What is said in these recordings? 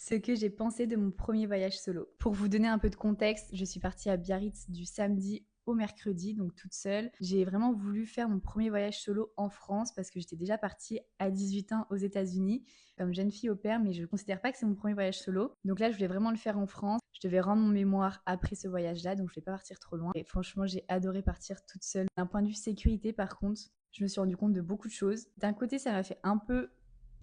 Ce que j'ai pensé de mon premier voyage solo. Pour vous donner un peu de contexte, je suis partie à Biarritz du samedi au mercredi, donc toute seule. J'ai vraiment voulu faire mon premier voyage solo en France parce que j'étais déjà partie à 18 ans aux États-Unis comme jeune fille au pair, mais je ne considère pas que c'est mon premier voyage solo. Donc là, je voulais vraiment le faire en France. Je devais rendre mon mémoire après ce voyage-là, donc je ne vais pas partir trop loin. Et franchement, j'ai adoré partir toute seule. D'un point de vue sécurité, par contre, je me suis rendu compte de beaucoup de choses. D'un côté, ça m'a fait un peu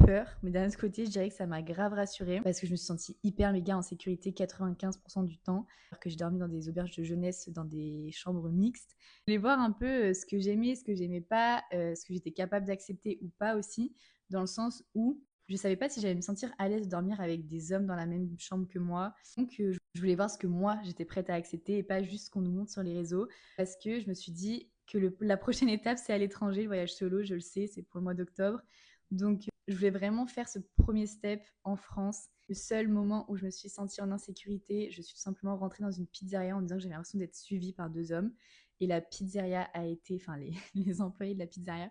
peur, mais d'un autre côté, je dirais que ça m'a grave rassurée parce que je me suis sentie hyper méga en sécurité 95% du temps, alors que j'ai dormi dans des auberges de jeunesse, dans des chambres mixtes. Je voulais voir un peu ce que j'aimais, ce que j'aimais pas, ce que j'étais capable d'accepter ou pas aussi, dans le sens où je savais pas si j'allais me sentir à l'aise de dormir avec des hommes dans la même chambre que moi. Donc je voulais voir ce que moi j'étais prête à accepter et pas juste ce qu'on nous montre sur les réseaux, parce que je me suis dit que la prochaine étape c'est à l'étranger, le voyage solo, je le sais, c'est pour le mois d'octobre. Donc je voulais vraiment faire ce premier step en France. Le seul moment où je me suis sentie en insécurité, je suis tout simplement rentrée dans une pizzeria en me disant que j'avais l'impression d'être suivie par deux hommes. Et la pizzeria a été, enfin les employés de la pizzeria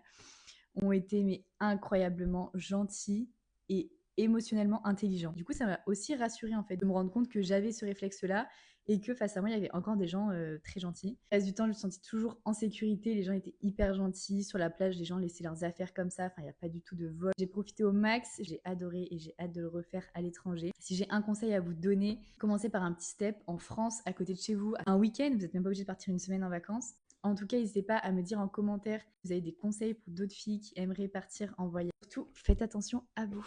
ont été mais incroyablement gentils et émotionnellement intelligents. Du coup, ça m'a aussi rassurée en fait de me rendre compte que j'avais ce réflexe-là et que face à moi, il y avait encore des gens très gentils. Le reste du temps, je me sentais toujours en sécurité. Les gens étaient hyper gentils. Sur la plage, les gens laissaient leurs affaires comme ça. Enfin, il n'y a pas du tout de vol. J'ai profité au max. J'ai adoré et j'ai hâte de le refaire à l'étranger. Si j'ai un conseil à vous donner, commencez par un petit step en France, à côté de chez vous. Un week-end, vous n'êtes même pas obligé de partir une semaine en vacances. En tout cas, n'hésitez pas à me dire en commentaire si vous avez des conseils pour d'autres filles qui aimeraient partir en voyage. Surtout, faites attention à vous.